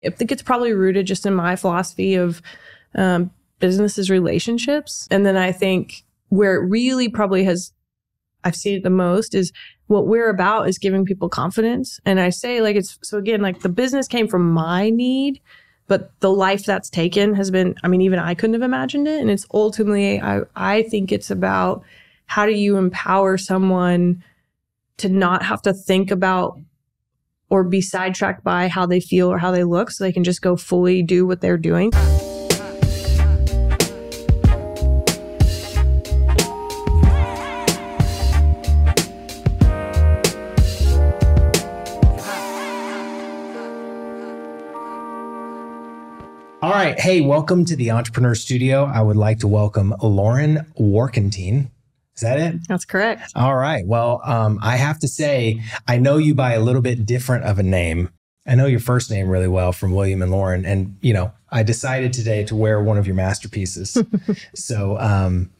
I think it's probably rooted just in my philosophy of business is relationships. And then I think where it really probably has, I've seen it the most, is what we're about is giving people confidence. And I say like it's, so again, like the business came from my need, but the life that's taken has been, I mean, even I couldn't have imagined it. And it's ultimately, I think it's about how do you empower someone to not have to think about or be sidetracked by how they feel or how they look so they can just go fully do what they're doing. All right. Hey, welcome to the Entrepreneur Studio. I would like to welcome Lauren Warkentine. Is that it? That's correct. All right. Well, I have to say, I know you by a little bit different of a name. I know your first name really well from William and Lauren. And, you know, I decided today to wear one of your masterpieces. So,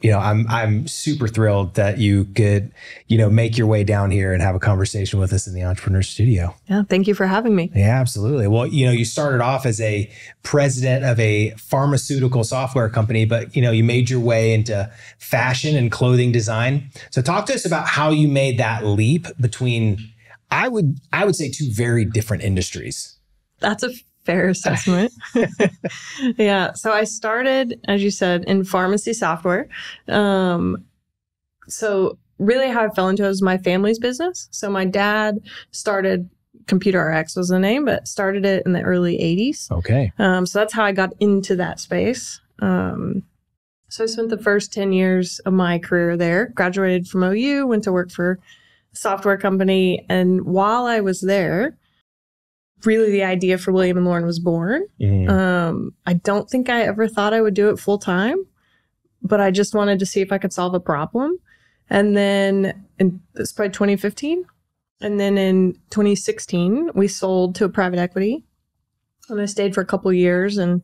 you know, I'm super thrilled that you could, you know, make your way down here and have a conversation with us in the Entrepreneur Studio. Yeah. Thank you for having me. Yeah, absolutely. Well, you know, you started off as a president of a pharmaceutical software company, but, you know, you made your way into fashion and clothing design. So talk to us about how you made that leap between, I would say, two very different industries. That's a fair assessment. Yeah. So I started, as you said, in pharmacy software. So really how I fell into it was my family's business. So my dad started, Computer RX was the name, but started it in the early 80s. Okay. So that's how I got into that space. So I spent the first 10 years of my career there, graduated from OU, went to work for a software company. And while I was there, really the idea for William and Lauren was born. I don't think I ever thought I would do it full time, but I just wanted to see if I could solve a problem. And then it's probably 2015. And then in 2016, we sold to a private equity. And I stayed for a couple of years and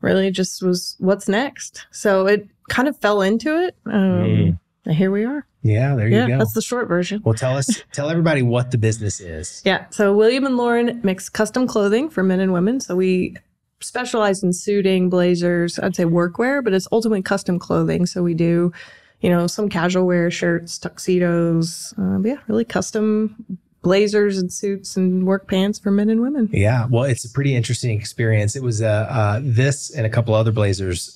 really just was what's next. So it kind of fell into it. And here we are. Yeah, there you go. That's the short version. Well, tell everybody what the business is. Yeah. So William and Lauren makes custom clothing for men and women. So we specialize in suiting, blazers, I'd say workwear, but it's ultimately custom clothing. So we do, you know, some casual wear, shirts, tuxedos, yeah, really custom blazers and suits and work pants for men and women. Yeah. Well, it's a pretty interesting experience. It was this and a couple other blazers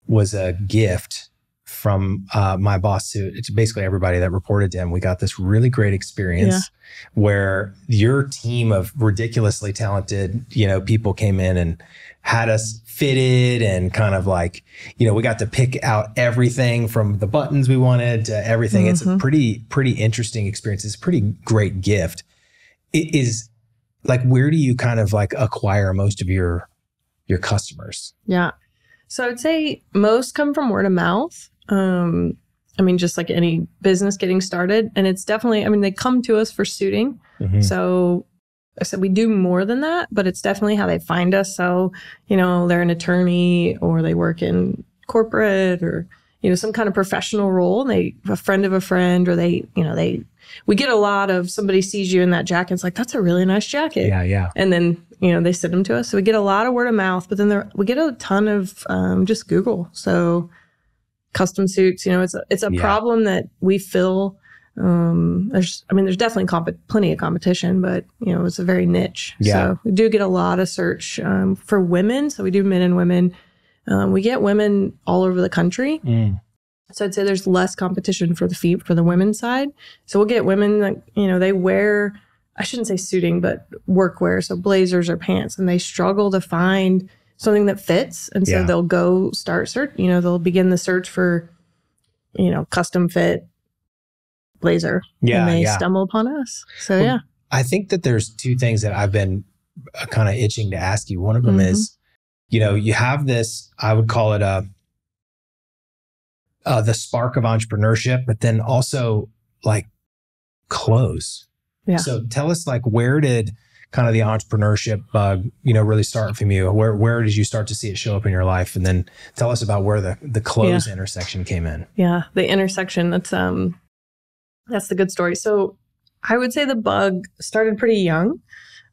was a gift from my boss to basically everybody that reported to him. We got this really great experience where your team of ridiculously talented, you know, people came in and had us fitted and kind of like, you know, we got to pick out everything from the buttons we wanted to everything. It's a pretty interesting experience. It's a pretty great gift. It is like, where do you kind of like acquire most of your customers? Yeah. So I would say most come from word of mouth. I mean, just like any business getting started. And it's definitely, I mean, they come to us for suiting. So I said we do more than that, but it's definitely how they find us. So, you know, they're an attorney or they work in corporate or, you know, some kind of professional role. And a friend of a friend, or we get a lot of somebody sees you in that jacket. It's like, that's a really nice jacket. Yeah. And then, you know, they send them to us. So we get a lot of word of mouth, but then we get a ton of just Google. So custom suits, you know, it's a problem that we fill. There's definitely plenty of competition, but you know, it's a very niche. So we do get a lot of search for women. So we do men and women. We get women all over the country. So I'd say there's less competition for the women's side. So we'll get women that, you know, they wear, I shouldn't say suiting, but workwear. So blazers or pants, and they struggle to find something that fits. And so they'll go start search, you know, they'll begin the search for, you know, custom fit blazer. And they stumble upon us. So I think that there's two things that I've been kind of itching to ask you. One of them is, you know, you have this, I would call it the spark of entrepreneurship, but then also like clothes. Yeah. So tell us, like, where did kind of the entrepreneurship bug, you know, really start from you? Where did you start to see it show up in your life? And then tell us about where the clothes intersection came in. Yeah, the intersection, that's the good story. So I would say the bug started pretty young.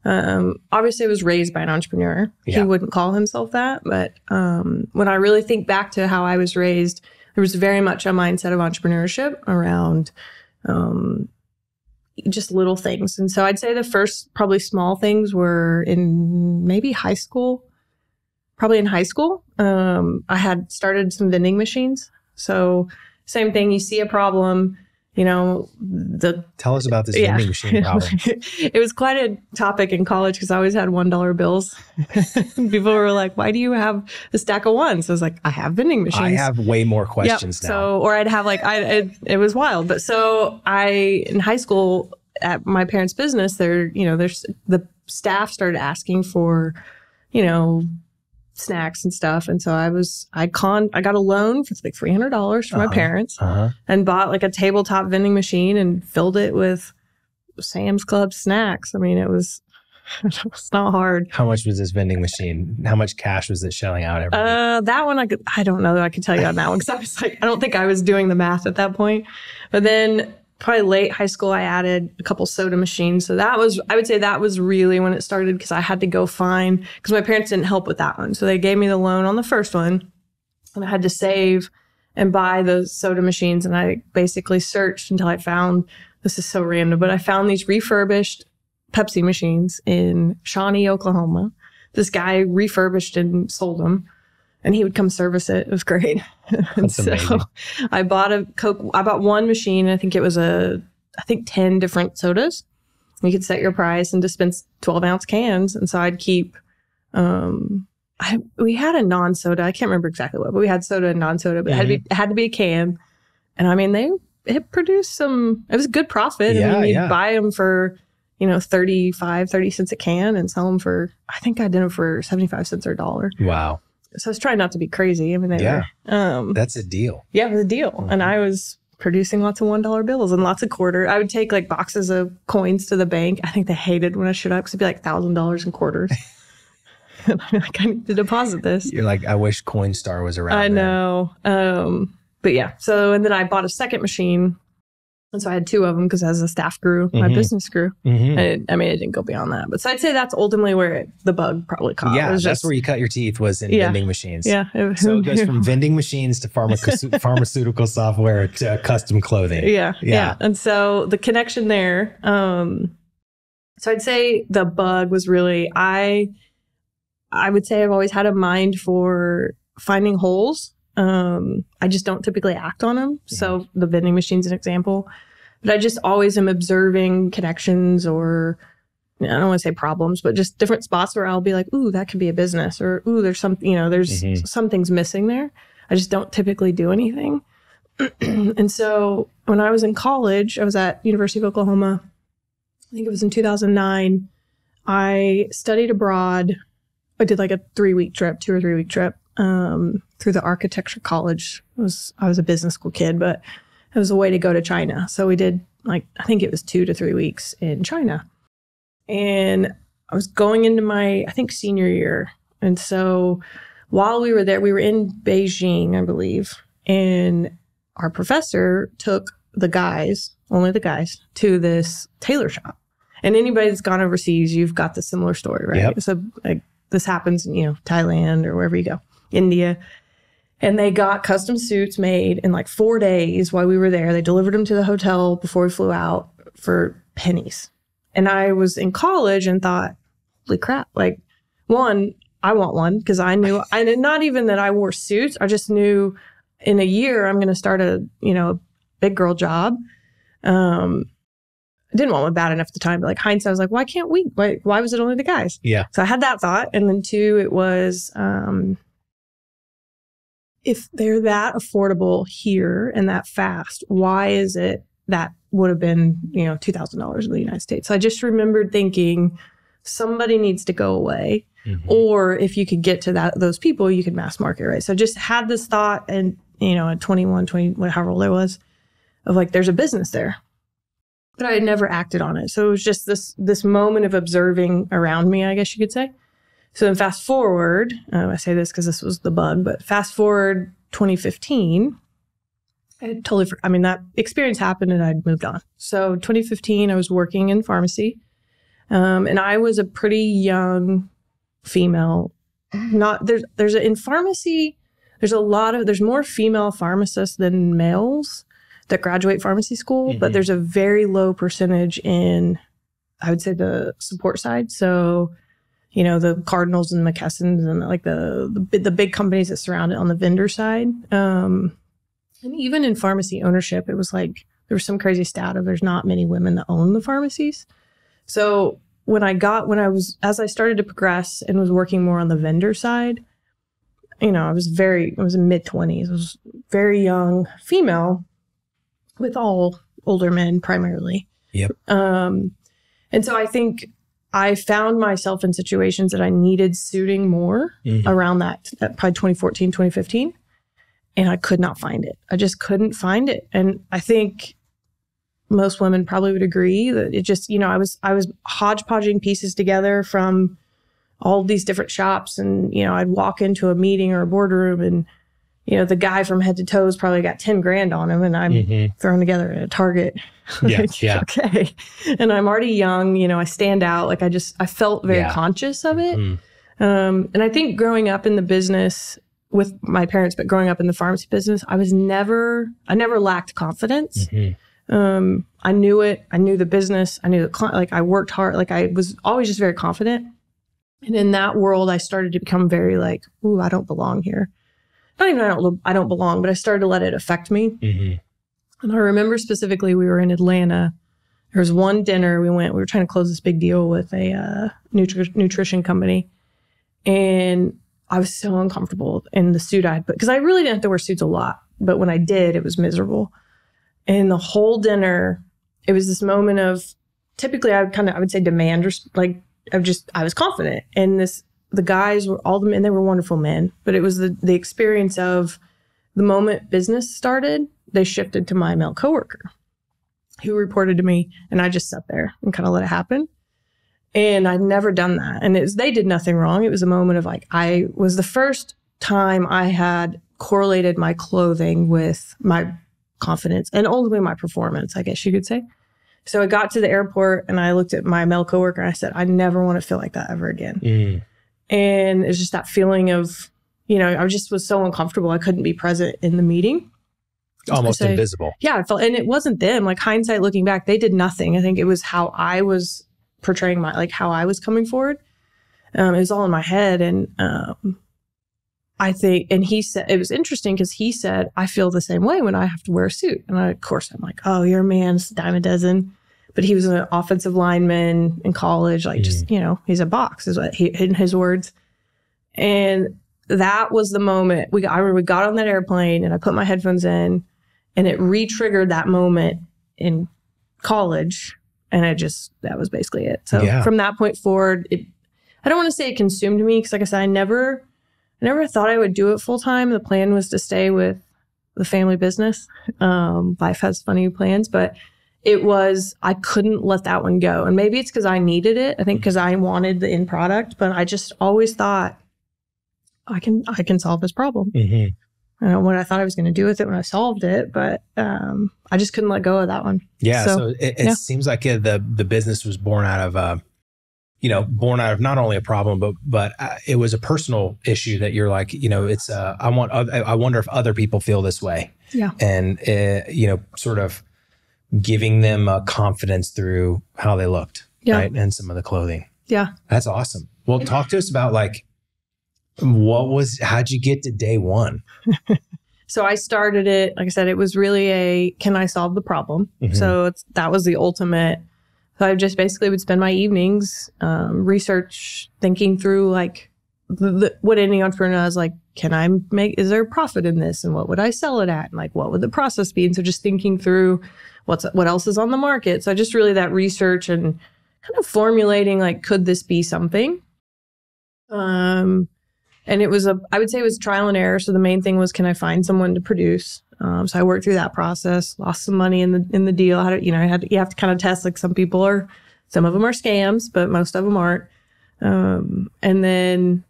Obviously I was raised by an entrepreneur. Yeah. He wouldn't call himself that. But when I really think back to how I was raised, there was very much a mindset of entrepreneurship around just little things. And so I'd say the first probably small things were in maybe high school. Probably in high school, I had started some vending machines. So same thing, you see a problem, Tell us about this vending machine problem. It was quite a topic in college because I always had $1 bills. People were like, why do you have a stack of ones? I was like, I have vending machines. I have way more questions now. So, or I'd have it was wild. But so in high school at my parents' business, there's the staff started asking for, snacks and stuff. And so I got a loan for like $300 from my parents and bought like a tabletop vending machine and filled it with Sam's Club snacks. I mean, it was not hard. How much was this vending machine? How much cash was it shelling out every week? That one, I don't know that I could tell you on that one because I was like, I don't think I was doing the math at that point. But then probably late high school, I added a couple soda machines. So I would say that was really when it started because I had to go find, because my parents didn't help with that one. So they gave me the loan on the first one and I had to save and buy those soda machines. And I basically searched until I found, this is so random, but I found these refurbished Pepsi machines in Shawnee, Oklahoma. This guy refurbished and sold them. And he would come service it. It was great. That's amazing. I bought one machine. I think it was 10 different sodas. You could set your price and dispense 12-ounce cans. And so I'd keep, we had a non-soda. I can't remember exactly what, but we had soda and non-soda, but it had to be a can. And I mean, it produced it was a good profit. Yeah, I mean, you'd buy them for, 30 cents a can and sell them for, I think I did them for 75 cents or $1. Wow. So I was trying not to be crazy. I mean, that's a deal. Yeah, it was a deal. Mm-hmm. And I was producing lots of $1 bills and lots of quarter. I would take like boxes of coins to the bank. I think they hated when I showed up because it'd be like $1,000 in quarters. And I'm like, I need to deposit this. You're like, I wish Coinstar was around. I know. But yeah. So, and then I bought a second machine. And so I had two of them because as the staff grew, my business grew. Mm-hmm. And I mean, it didn't go beyond that. But so I'd say that's ultimately where the bug probably caught. Yeah, that's where you cut your teeth was in vending machines. Yeah. So it goes from vending machines to pharmaceutical software to custom clothing. Yeah. And so the connection there, so I'd say the bug was really, I would say I've always had a mind for finding holes. I just don't typically act on them. Mm-hmm. So the vending machine's an example. But I just always am observing connections or, I don't want to say problems, but just different spots where I'll be like, ooh, that could be a business. Or, ooh, there's there's something's missing there. I just don't typically do anything. And so when I was in college, I was at University of Oklahoma. I think it was in 2009. I studied abroad. I did like a 2 or 3 week trip through the architecture college. I was a business school kid, but it was a way to go to China. So we did I think it was 2 to 3 weeks in China. And I was going into my, I think, senior year. And so while we were there, we were in Beijing, I believe. And our professor took only the guys, to this tailor shop. And anybody that's gone overseas, you've got the similar story, right? Yep. So this happens in, Thailand or wherever you go, India. And they got custom suits made in 4 days while we were there. They delivered them to the hotel before we flew out for pennies. And I was in college and thought, holy crap. One, I want one because I knew, not even that I wore suits. I just knew in a year I'm going to start a big girl job. I didn't want one bad enough at the time, but hindsight, I was like, why can't we? Why was it only the guys? Yeah. So I had that thought. And then 2, it was, if they're that affordable here and that fast, why is it that would have been, $2,000 in the United States? So I just remembered thinking somebody needs to go away. Mm-hmm. Or if you could get to those people, you could mass market, right? So I just had this thought and, at 21, 20, however old I was, of there's a business there. But I had never acted on it. So it was just this moment of observing around me, I guess you could say. So then fast forward, I say this because this was the bug, but fast forward 2015, that experience happened and I'd moved on. So 2015, I was working in pharmacy. And I was a pretty young female. In pharmacy, there's more female pharmacists than males that graduate pharmacy school, but there's a very low percentage in, I would say, the support side. So, the Cardinals and McKessons and like the big companies that surround it on the vendor side. And even in pharmacy ownership, it was like, there was some crazy stat of there's not many women that own the pharmacies. So as I started to progress and was working more on the vendor side, I was in mid-20s. I was very young female with all older men primarily. Yep. And so I think I found myself in situations that I needed suiting more around that probably 2014, 2015. And I could not find it. I just couldn't find it. And I think most women probably would agree that it just, I was hodgepodging pieces together from all these different shops. And, I'd walk into a meeting or a boardroom and, the guy from head to toes probably got 10 grand on him and I'm thrown together at a Target. Yeah. Okay. And I'm already young, I stand out. Like I felt very conscious of it. And I think growing up in the business with my parents, but growing up in the pharmacy business, I never lacked confidence. I knew it. I knew the business. I knew the client. Like I worked hard. Like I was always just very confident. And in that world, I started to become very like, ooh, I don't belong here. Not even I don't belong, but I started to let it affect me. And I remember specifically, we were in Atlanta. There was one dinner we were trying to close this big deal with a nutrition company. And I was so uncomfortable in the suit I had put, because I really didn't have to wear suits a lot. But when I did, it was miserable. And the whole dinner, it was this moment of, typically I would say demand, or like, I was confident. And the guys were all the men, they were wonderful men, but it was the experience of the moment business started, they shifted to my male coworker who reported to me, and I just sat there and kind of let it happen. And I'd never done that. And they did nothing wrong. It was a moment of like, I was the first time I had correlated my clothing with my confidence and ultimately my performance, I guess you could say. So I got to the airport and I looked at my male coworker and I said, I never want to feel like that ever again. And it's just that feeling of, I just was so uncomfortable. I couldn't be present in the meeting. Almost invisible. Yeah, I felt, and it wasn't them. Like hindsight, looking back, they did nothing. I think it was how I was portraying how I was coming forward. It was all in my head. And I think, and he said, it was interesting because he said, I feel the same way when I have to wear a suit. And of course, I'm like, oh, you're a man, it's a dime a dozen. But he was an offensive lineman in college, like just, he's a box, is what in his words. And that was the moment I remember we got on that airplane and I put my headphones in and it re-triggered that moment in college. And that was basically it. So from that point forward, I don't want to say it consumed me, because like I said, I never thought I would do it full time. The plan was to stay with the family business. Life has funny plans, but I couldn't let that one go. And maybe it's because I needed it. I think because I wanted the end product, but I just always thought I can solve this problem. I don't know what I thought I was going to do with it when I solved it, but I just couldn't let go of that one. Yeah. So it seems like the business was born out of, not only a problem, but it was a personal issue that you're like, it's, I wonder if other people feel this way. Yeah. And, sort of giving them confidence through how they looked. Yeah. Right. And some of the clothing. Yeah. That's awesome. Well, talk to us about how'd you get to day one? So I started it, like I said, it was really can I solve the problem? So that was the ultimate. So I just basically would spend my evenings research, thinking through like what any entrepreneur does, like, is there a profit in this? And what would I sell it at? And like, what would the process be? And so just thinking through what else is on the market. So just really that research and kind of formulating, like, could this be something? And it was I would say it was trial and error. So the main thing was, can I find someone to produce? So I worked through that process, lost some money in the deal. You have to kind of test, like some of them are scams, but most of them aren't. And then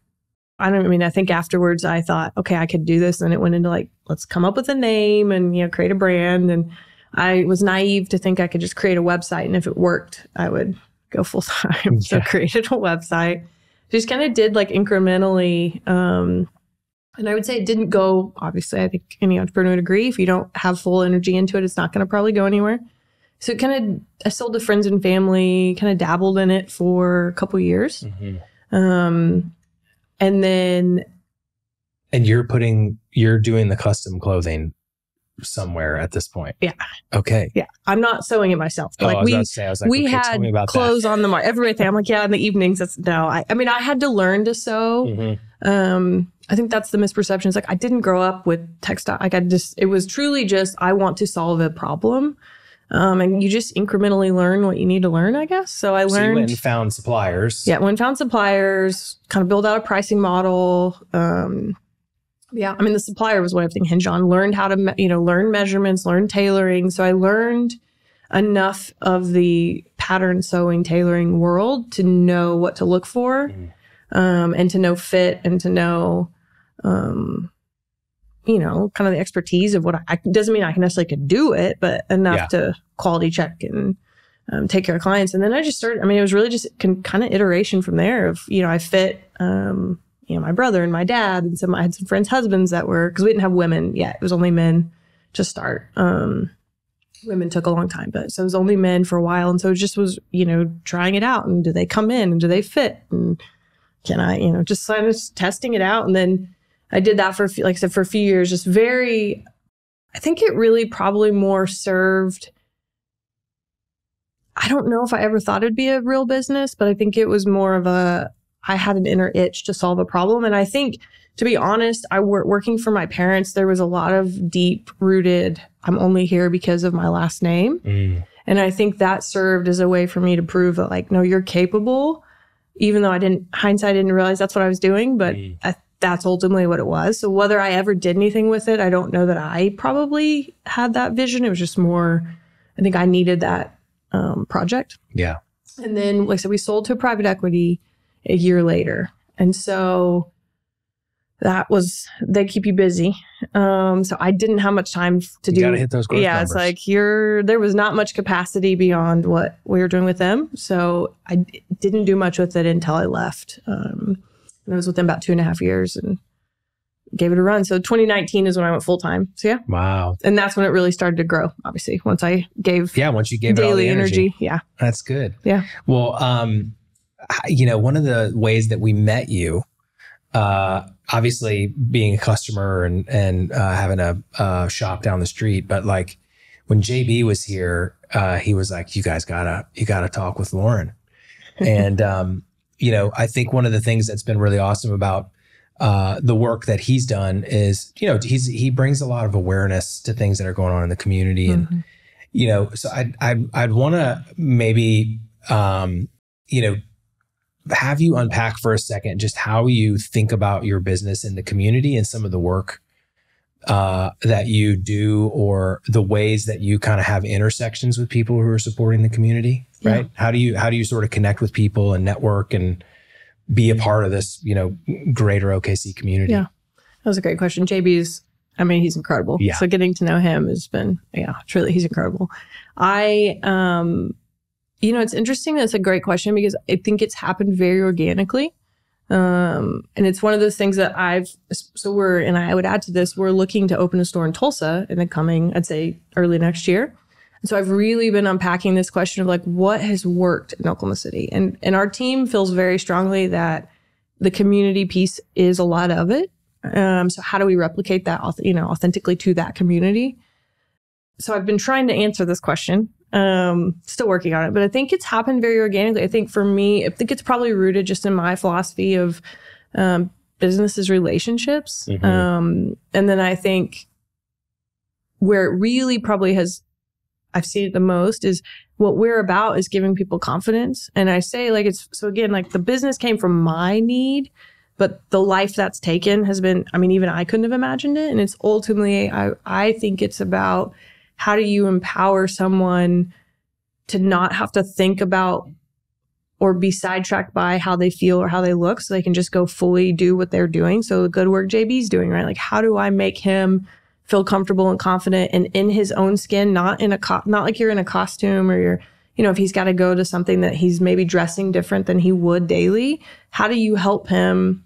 I think afterwards I thought, okay, I could do this. And it went into like, let's come up with a name and, create a brand. And I was naive to think I could just create a website. And if it worked, I would go full time. So created a website. Just kind of did like incrementally. And I would say it didn't go, obviously, I think any entrepreneur would agree, if you don't have full energy into it, it's not going to probably go anywhere. So it I sold to friends and family, kind of dabbled in it for a couple years. And then. And you're doing the custom clothing somewhere at this point. Yeah. Okay. Yeah. I'm not sewing it myself. I was like, we had clothes on the market. Everything. I'm like, yeah, in the evenings. I mean, I had to learn to sew. I think that's the misperception. It's like, I didn't grow up with textile. Like it was truly just, I want to solve a problem. And you just incrementally learn what you need to learn, I guess. So I learned. So you went and found suppliers. Yeah. Went and found suppliers, kind of build out a pricing model. Yeah, I mean, the supplier was what everything hinged on. Learned how to, learn measurements, learn tailoring. So I learned enough of the pattern sewing, tailoring world to know what to look for, and to know fit, and to know, kind of the expertise of what doesn't mean I can necessarily could do it, but enough to quality check and take care of clients. And then I just started. I mean, it was really just kind of iteration from there. Of I fit. My brother and my dad, and I had some friends' husbands that were, because we didn't have women yet. It was only men to start. Women took a long time, but so it was only men for a while. And so it just was, trying it out. And do they come in and do they fit? And can I, just kind of testing it out. And then I did that for, like I said, for a few years, just I think it really probably more served. I don't know if I ever thought it'd be a real business, but I think it was more of I had an inner itch to solve a problem. And I think, to be honest, working for my parents, there was a lot of deep rooted, I'm only here because of my last name. And I think that served as a way for me to prove that, like, no, you're capable, even though hindsight, I didn't realize that's what I was doing, but that's ultimately what it was. So whether I ever did anything with it, I don't know that I probably had that vision. It was just more, I think I needed that project. Yeah. And then, like I said, we sold to private equity a year later. And so they keep you busy. So I didn't have much time to do. You gotta hit those growth numbers. It's like there was not much capacity beyond what we were doing with them. So I didn't do much with it until I left. And I was with them about 2.5 years and gave it a run. So 2019 is when I went full time. So yeah. Wow. And that's when it really started to grow, obviously, once you gave daily it all the energy. Yeah. That's good. Yeah. Well, one of the ways that we met you, obviously being a customer and having a shop down the street, but like when JB was here, he was like, you gotta talk with Lauren. And, I think one of the things that's been really awesome about the work that he's done is, he brings a lot of awareness to things that are going on in the community. And, so I'd want to maybe, have you unpack for a second just how you think about your business in the community and some of the work that you do, or the ways that you kind of have intersections with people who are supporting the community, right? Yeah. How do you sort of connect with people and network and be a part of this, greater OKC community? Yeah, that was a great question. JB's, he's incredible. Yeah. So getting to know him has been, truly, he's incredible. It's interesting. That's a great question because I think it's happened very organically. And it's one of those things that I would add to this, we're looking to open a store in Tulsa in the coming, I'd say early next year. And so I've really been unpacking this question of like, what has worked in Oklahoma City? And our team feels very strongly that the community piece is a lot of it. So how do we replicate that, authentically to that community? So I've been trying to answer this question. Still working on it, but I think it's happened very organically. I think for me, I think it's probably rooted just in my philosophy of business is relationships. And then I think where it really probably I've seen it the most is what we're about is giving people confidence. And I say like the business came from my need, but the life that's taken has been, even I couldn't have imagined it. And it's ultimately, I think it's about how do you empower someone to not have to think about or be sidetracked by how they feel or how they look, so they can just go fully do what they're doing. So the good work JB's doing, right? Like, how do I make him feel comfortable and confident and in his own skin, not like you're in a costume or you're, if he's got to go to something that he's maybe dressing different than he would daily, how do you help him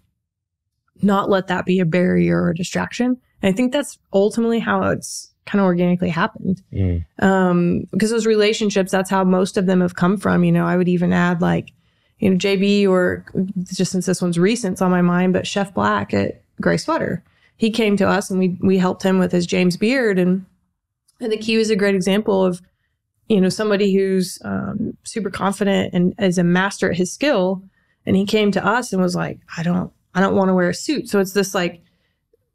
not let that be a barrier or a distraction? And I think that's ultimately how it's kind of organically happened. Because those relationships, that's how most of them have come from. I would even add like, JB, or just since this one's recent, it's on my mind, but Chef Black at Gray Sweater. He came to us and we helped him with his James Beard. And I think he was a great example of, somebody who's super confident and is a master at his skill. And he came to us and was like, I don't want to wear a suit. So it's this like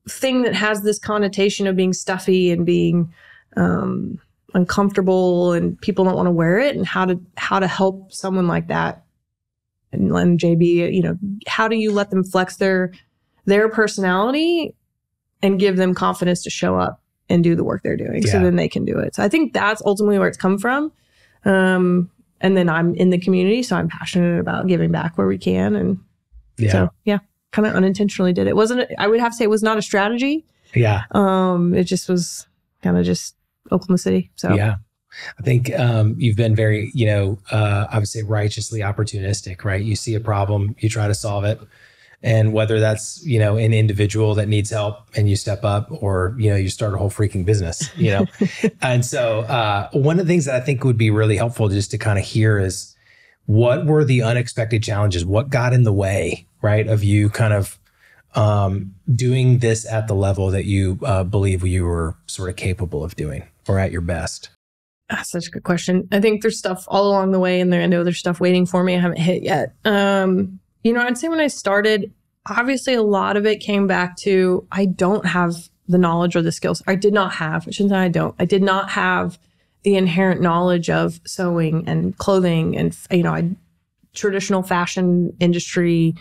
thing that has this connotation of being stuffy and being uncomfortable, and people don't want to wear it, and how to help someone like that. And JB, how do you let them flex their personality and give them confidence to show up and do the work they're doing, so then they can do it. So I think that's ultimately where it's come from. And then I'm in the community, so I'm passionate about giving back where we can. And so, kind of unintentionally did it. I would have to say it was not a strategy. Yeah. It just was kind of just Oklahoma City. So yeah. I think you've been very, I would say righteously opportunistic, right? You see a problem, you try to solve it. And whether that's, an individual that needs help and you step up, or, you start a whole freaking business, And so one of the things that I think would be really helpful just to kind of hear is, what were the unexpected challenges? What got in the way, right, of you kind of doing this at the level that you believe you were sort of capable of doing, or at your best? That's such a good question. I think there's stuff all along the way in there. I know there's stuff waiting for me I haven't hit yet. I'd say when I started, obviously a lot of it came back to, I don't have the knowledge or the skills. I did not have, I shouldn't say I don't. I did not have the inherent knowledge of sewing and clothing and, traditional fashion industry.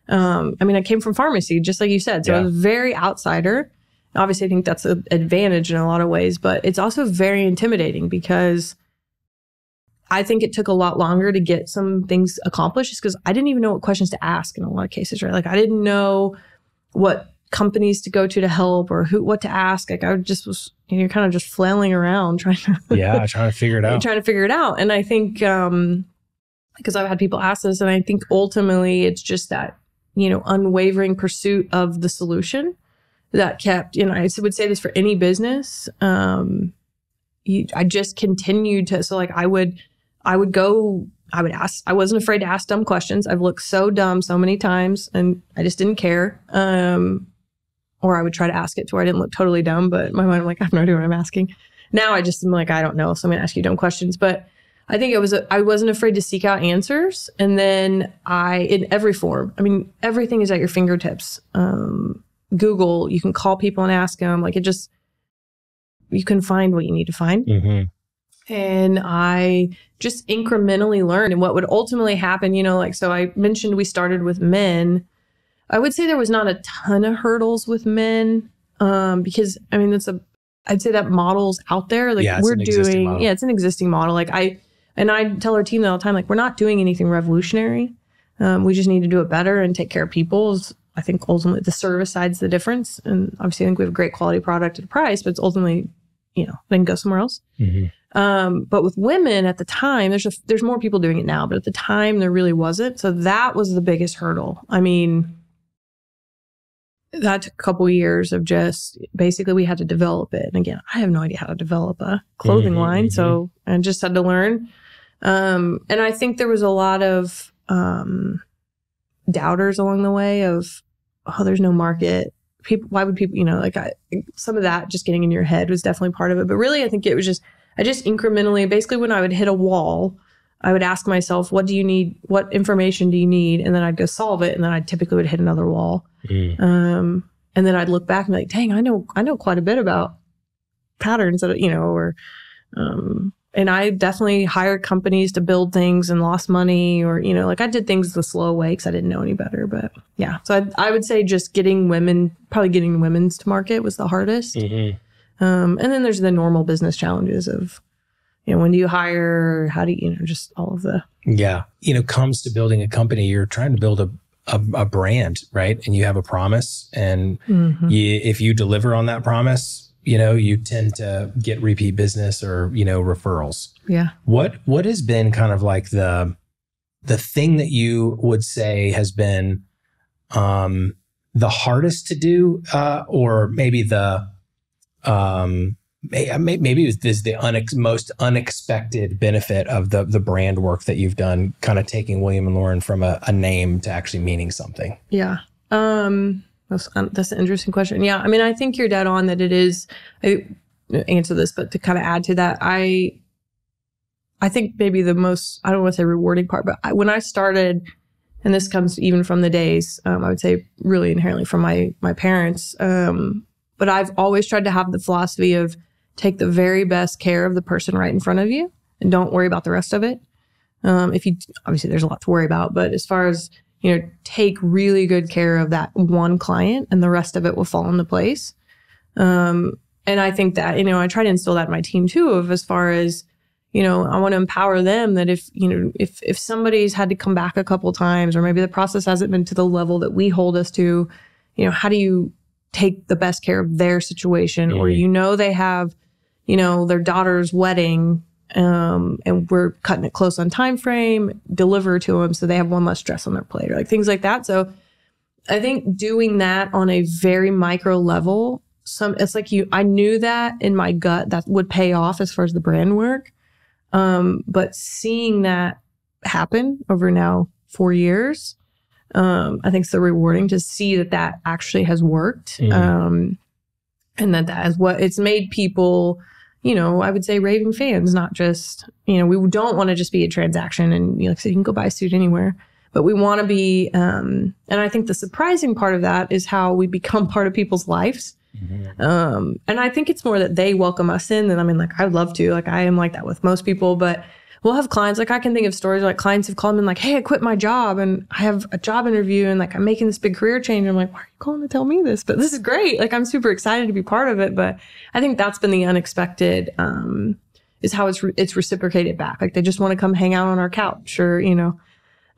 I came from pharmacy, just like you said. So I was very outsider. Obviously, I think that's an advantage in a lot of ways, but it's also very intimidating, because I think it took a lot longer to get some things accomplished, just because I didn't even know what questions to ask in a lot of cases, right? Like I didn't know what companies to go to help, or what to ask. Like I just was, you're kind of just flailing around trying to figure it out. Trying to figure it out. And I think, because I've had people ask this, and I think ultimately it's just that, unwavering pursuit of the solution that kept, I would say this for any business. I just continued to, so like I would ask, I wasn't afraid to ask dumb questions. I've looked so dumb so many times and I just didn't care. Or I would try to ask it to where I didn't look totally dumb, but in my mind, I'm like, I have no idea what I'm asking. Now I just am like, I don't know. So I'm going to ask you dumb questions. But I think I wasn't afraid to seek out answers. And then in every form, everything is at your fingertips. Google, you can call people and ask them, you can find what you need to find. Mm-hmm. And I just incrementally learned. And what would ultimately happen, so I mentioned we started with men. I would say there was not a ton of hurdles with men, because I'd say that model's out there. Like we're doing, it's an existing model. Like I tell our team all the time, like, we're not doing anything revolutionary. We just need to do it better and take care of people. I think ultimately the service side's the difference. And obviously I think we have a great quality product at a price, but it's ultimately, they can go somewhere else. Mm-hmm. But with women at the time, there's more people doing it now, but at the time there really wasn't. So that was the biggest hurdle. That took a couple of years of just, basically we had to develop it. And again, I have no idea how to develop a clothing line. So I just had to learn. And I think there was a lot of doubters along the way of, there's no market. Why would people, some of that just getting in your head was definitely part of it. But really, I think it was I just incrementally, basically when I would hit a wall, I would ask myself, what do you need? What information do you need? And then I'd go solve it. And then I typically would hit another wall. And then I'd look back and be like, dang, I know quite a bit about patterns that, and I definitely hired companies to build things and lost money, or, I did things the slow way because I didn't know any better. But yeah, so I would say just getting women's to market was the hardest. Mm-hmm. And then there's the normal business challenges of, when do you hire? How do you, just all of the. Yeah. Comes to building a company, you're trying to build a brand, right? And you have a promise, and if you deliver on that promise, you tend to get repeat business or, referrals. Yeah. What has been kind of like the thing that you would say has been the hardest to do, or maybe maybe it was the most unexpected benefit of the brand work that you've done, kind of taking William and Lauren from a name to actually meaning something? Yeah. That's an interesting question. Yeah. I mean, I think you're dead on that it is, I answer this, but to kind of add to that, I think maybe the most, I don't want to say rewarding part, but when I started, and this comes even from the days, I would say really inherently from my parents. But I've always tried to have the philosophy of take the very best care of the person right in front of you and don't worry about the rest of it. Obviously there's a lot to worry about, but as far as, take really good care of that one client and the rest of it will fall into place. And I think that, I try to instill that in my team too, of as far as, I want to empower them that if somebody's had to come back a couple times, or maybe the process hasn't been to the level that we hold us to, how do you take the best care of their situation? Or, they have, their daughter's wedding, and we're cutting it close on time frame, deliver to them so they have one less stress on their plate, or like things like that. So I think doing that on a very micro level, it's like I knew that in my gut that would pay off as far as the brand work. But seeing that happen over now 4 years, I think it's so rewarding to see that actually has worked. And that is what it's made people, I would say raving fans, not just, we don't want to just be a transaction and like I said, you can go buy a suit anywhere, but we want to be, and I think the surprising part of that is how we become part of people's lives. And I think it's more that they welcome us in. And I mean, like, I'd love to, like, I am like that with most people, but we'll have clients, like I can think of stories like clients have called me and like, hey, I quit my job and I have a job interview and like, I'm making this big career change. I'm like, why are you calling to tell me this? But this is great. Like, I'm super excited to be part of it. But I think that's been the unexpected, is how it's reciprocated back. Like, they just want to come hang out on our couch or,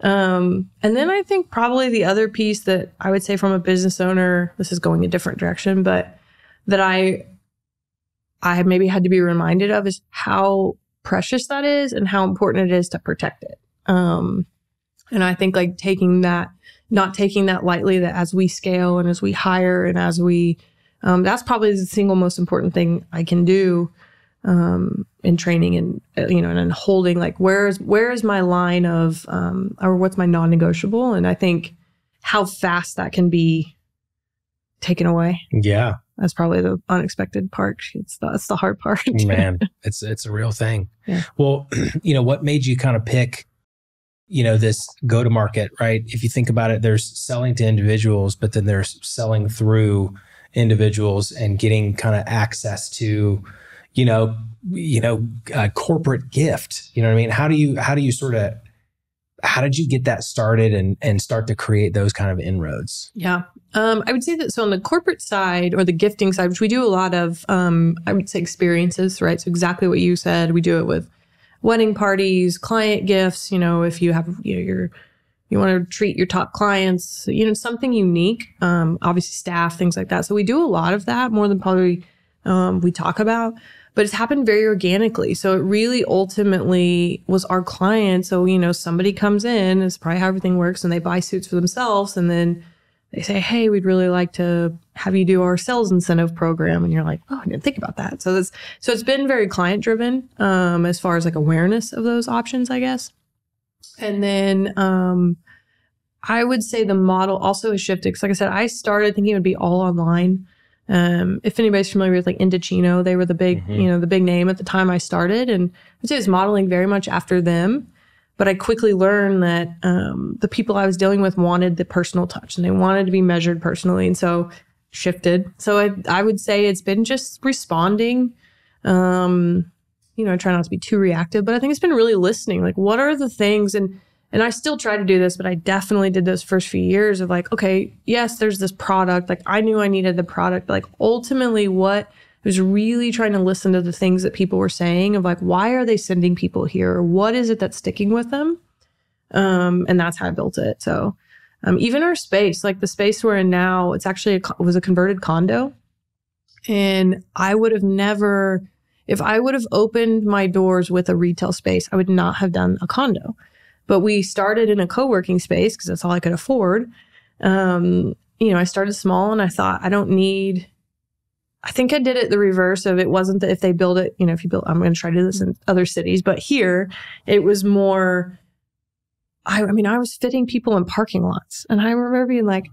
and then I think probably the other piece that I would say from a business owner, this is going a different direction, but that I have maybe had to be reminded of is how precious that is and how important it is to protect it. And I think like not taking that lightly, that as we scale and as we hire and as we, that's probably the single most important thing I can do in training and, and in holding, like, where is my line of, or what's my non-negotiable? And I think how fast that can be taken away. Yeah. That's probably the unexpected part. That's the hard part. Man, it's a real thing. Yeah. Well, what made you kind of pick, this go to market, right? If you think about it, there's selling to individuals, but then there's selling through individuals and getting kind of access to, a corporate gift. You know what I mean? How did you get that started and start to create those kind of inroads? Yeah. I would say that, so on the corporate side or the gifting side, which we do a lot of, I would say experiences, right? So exactly what you said, we do it with wedding parties, client gifts, if you have, you want to treat your top clients, something unique, obviously staff, things like that. So we do a lot of that, more than probably we talk about, but it's happened very organically. So it really ultimately was our client. So, somebody comes in, it's probably how everything works, and they buy suits for themselves. And then they say, hey, we'd really like to have you do our sales incentive program. And you're like, oh, I didn't think about that. So it's been very client driven, as far as like awareness of those options, I guess. And then, I would say the model also has shifted. Cause like I said, I started thinking it would be all online. If anybody's familiar with like Indochino, they were the big, the big name at the time I started, and I'd say it's modeling very much after them. But I quickly learned that the people I was dealing with wanted the personal touch and they wanted to be measured personally. And so shifted. So I would say it's been just responding. I try not to be too reactive, but I think it's been really listening. Like, what are the things? And I still try to do this, but I definitely did those first few years of like, okay, yes, there's this product. Like, I knew I needed the product. But like, ultimately, what I was really trying to listen to the things that people were saying of like, why are they sending people here? Or what is it that's sticking with them? And that's how I built it. So even our space, like the space we're in now, it's actually it was a converted condo. And I would have never, if I would have opened my doors with a retail space, I would not have done a condo. But we started in a co-working space because that's all I could afford. I started small and I thought, I think I did it the reverse of, it wasn't that if they build it, if you build, I'm going to try to do this in other cities, but here it was more, I was fitting people in parking lots. And I remember being like,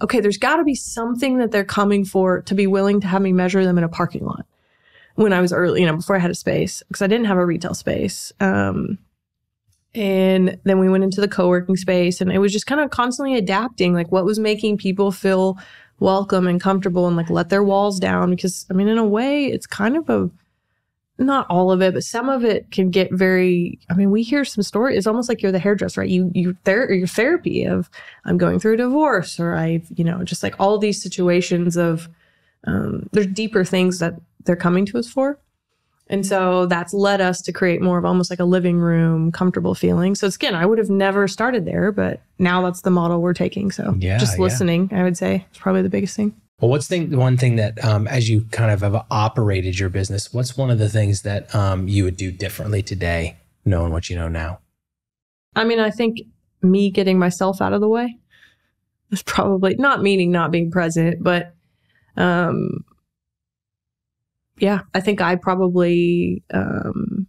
okay, there's got to be something that they're coming for to be willing to have me measure them in a parking lot when I was early, before I had a space, because I didn't have a retail space. And then we went into the co-working space, and it was just kind of constantly adapting, like what was making people feel welcome and comfortable and like let their walls down. Because in a way, it's kind of not all of it, but some of it can get very, we hear some stories. It's almost like you're the hairdresser, right? Your therapy of, I'm going through a divorce, or just like all these situations of, there's deeper things that they're coming to us for. And so that's led us to create more of almost like a living room, comfortable feeling. So it's, again, I would have never started there, but now that's the model we're taking. So just listening, I would say, is probably the biggest thing. Well, what's the one thing that, as you kind of have operated your business, what's one of the things that you would do differently today, knowing what you know now? I think me getting myself out of the way is probably, not meaning not being present, but I think I probably am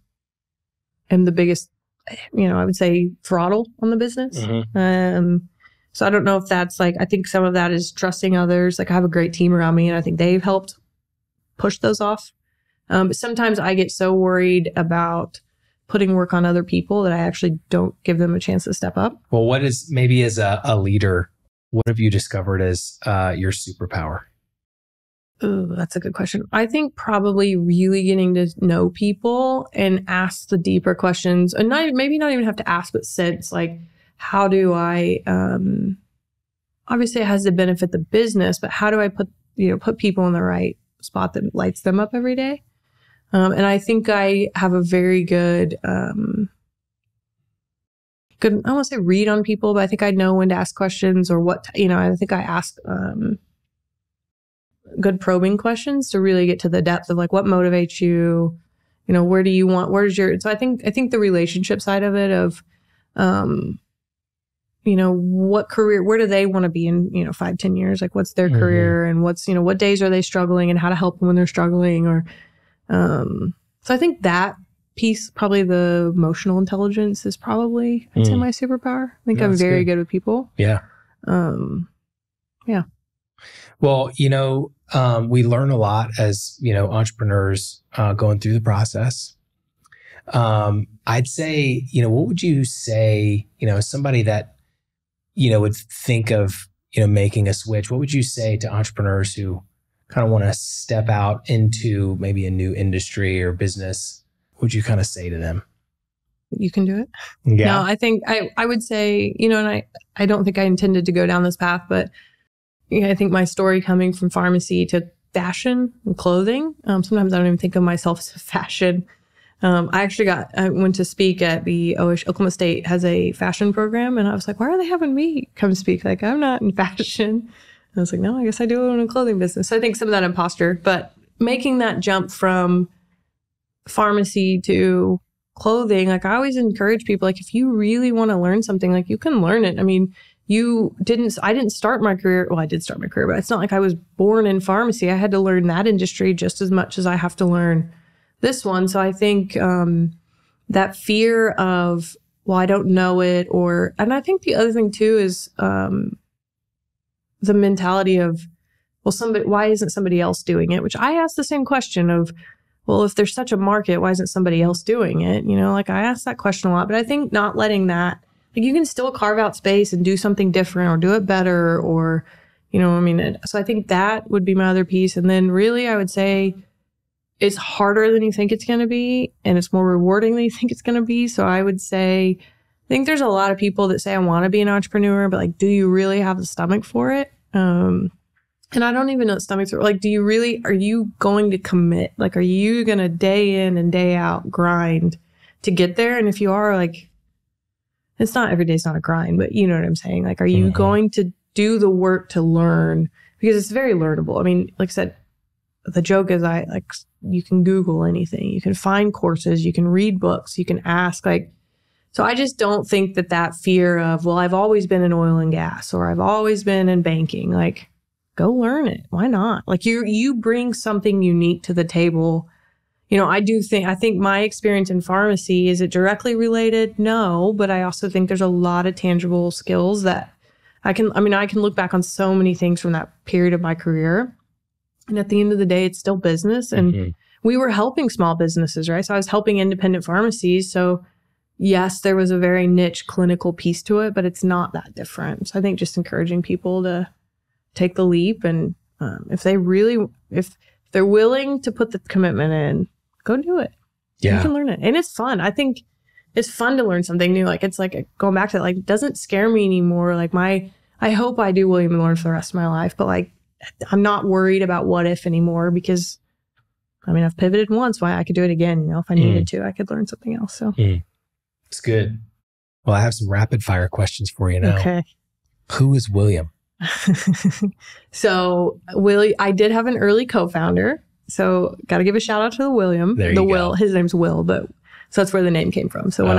the biggest, I would say throttle on the business. Mm-hmm. So I don't know if that's like, I think some of that is trusting others. Like I have a great team around me and I think they've helped push those off. But sometimes I get so worried about putting work on other people that I actually don't give them a chance to step up. Well, what is, maybe as a leader, what have you discovered as your superpower? Oh, that's a good question. I think probably really getting to know people and ask the deeper questions, and maybe not even have to ask, but sense like, how do I, obviously it has to benefit the business, but how do I put people in the right spot that lights them up every day? And I think I have a very good, I don't want to say read on people, but I think I know when to ask questions or what, I think I ask, good probing questions to really get to the depth of like what motivates you, where do you want, so I think the relationship side of it of, what career, where do they want to be in, 5-10 years? Like what's their career and what's, what days are they struggling and how to help them when they're struggling or, so I think that piece, probably the emotional intelligence is probably, I'd say my superpower. I think I'm very good with people. Yeah. Yeah. Well, we learn a lot as, entrepreneurs going through the process. I'd say, what would you say, somebody that, would think of, making a switch, what would you say to entrepreneurs who kind of want to step out into maybe a new industry or business? What would you kind of say to them? You can do it. Yeah. No, I think I would say, and I don't think I intended to go down this path, but I think my story coming from pharmacy to fashion and clothing, sometimes I don't even think of myself as fashion. I went to speak at the Oklahoma State has a fashion program, and I was like, why are they having me come speak? Like, I'm not in fashion. And I was like, no, I guess I do own a clothing business. So I think some of that imposter, but making that jump from pharmacy to clothing, like I always encourage people, like if you really want to learn something, like you can learn it. I didn't start my career. Well, I did start my career, but it's not like I was born in pharmacy. I had to learn that industry just as much as I have to learn this one. So I think that fear of, well, I don't know it, and I think the other thing too is the mentality of, well, why isn't somebody else doing it? Which I ask the same question of, well, if there's such a market, why isn't somebody else doing it? Like I ask that question a lot, but I think not letting that, like you can still carve out space and do something different or do it better or, so I think that would be my other piece. And then really I would say it's harder than you think it's going to be and it's more rewarding than you think it's going to be. So I would say, I think there's a lot of people that say, I want to be an entrepreneur, but like, do you really have the stomach for it? And I don't even know what stomachs are like. Are you going to commit? Like, are you going to day in and day out grind to get there? And if you are, like, it's not every day's not a grind, but you know what I'm saying? Like, are you going to do the work to learn? Because it's very learnable. Like I said, the joke is you can Google anything, you can find courses, you can read books, you can ask so I just don't think that fear of, well, I've always been in oil and gas or I've always been in banking, go learn it. Why not? You bring something unique to the table. I think my experience in pharmacy, is it directly related? No, but I also think there's a lot of tangible skills that I can look back on so many things from that period of my career. And at the end of the day, it's still business. And we were helping small businesses, right? So I was helping independent pharmacies. So yes, there was a very niche clinical piece to it, but it's not that different. So I think just encouraging people to take the leap. And if they're willing to put the commitment in, go do it. Yeah. You can learn it. And it's fun. I think it's fun to learn something new. It's going back to that, it doesn't scare me anymore. I hope I do William & Lawrence for the rest of my life, but I'm not worried about what if anymore, because I've pivoted once. Why I could do it again. If I needed to, I could learn something else. So it's good. Well, I have some rapid fire questions for you now. Okay. Who is William? So I did have an early co-founder. So got to give a shout out to the William. There you go. His name's Will, so that's where the name came from. So when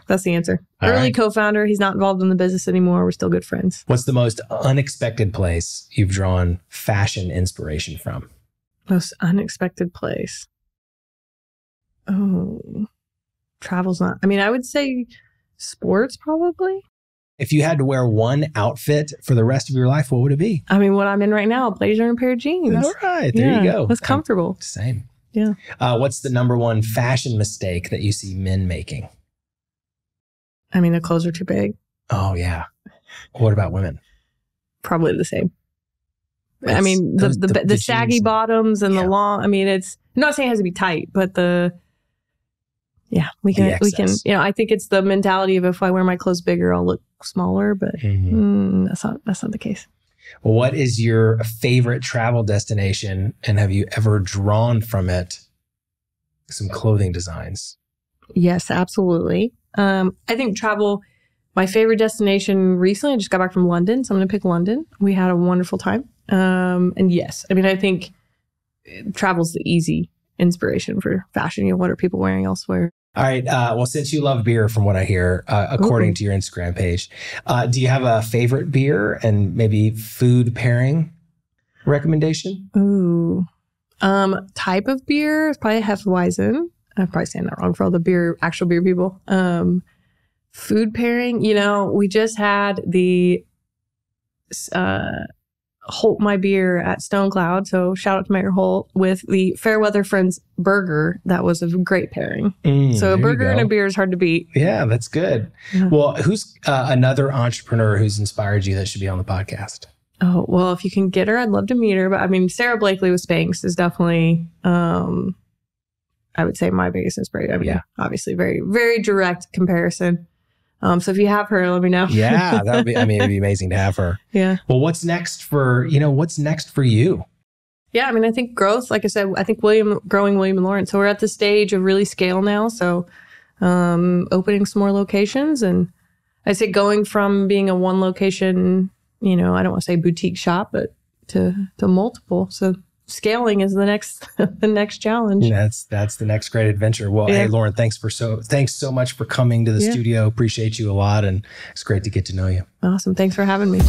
that's the answer. Early co-founder. He's not involved in the business anymore. We're still good friends. What's the most unexpected place you've drawn fashion inspiration from? Most unexpected place. Oh, travel's not. I would say sports probably. If you had to wear one outfit for the rest of your life, what would it be? What I'm in right now, a blazer and a pair of jeans. All right. There you go. It's comfortable. Same. Yeah. What's the number one fashion mistake that you see men making? The clothes are too big. Oh, yeah. What about women? Probably the same. The saggy bottoms and the long, it's I'm not saying it has to be tight, but we can, I think it's the mentality of, if I wear my clothes bigger, I'll look smaller, but that's not the case. Well, what is your favorite travel destination, and have you ever drawn from it some clothing designs? Yes, absolutely. I think travel, my favorite destination recently, I just got back from London, so I'm going to pick London. We had a wonderful time. And yes, I think travel's the easy inspiration for fashion. What are people wearing elsewhere? All right. Well, since you love beer, from what I hear, according to your Instagram page, do you have a favorite beer and maybe food pairing recommendation? Ooh. Type of beer is probably Hefeweizen. I'm probably saying that wrong for all the actual beer people. Food pairing, we just had the Holt My Beer at Stone Cloud. So shout out to Mayor Holt with the Fairweather Friends burger. That was a great pairing. So a burger and a beer is hard to beat. Yeah, that's good. Yeah. Well, who's another entrepreneur who's inspired you that should be on the podcast? Oh, well, if you can get her, I'd love to meet her. But Sarah Blakely with Spanx is definitely, I would say, my biggest inspiration. Obviously very, very direct comparison. So if you have her, let me know. Yeah, that would be, it'd be amazing to have her. Yeah. Well, what's next for you? Yeah, I think growth, like I said, I think growing William & Lawrence. So we're at the stage of really scale now. So opening some more locations. And I say going from being a one location, I don't want to say boutique shop, but to multiple. So scaling is the next challenge. That's the next great adventure. Well, Hey, Lauren, thanks so much for coming to the studio. Appreciate you a lot. And it's great to get to know you. Awesome. Thanks for having me.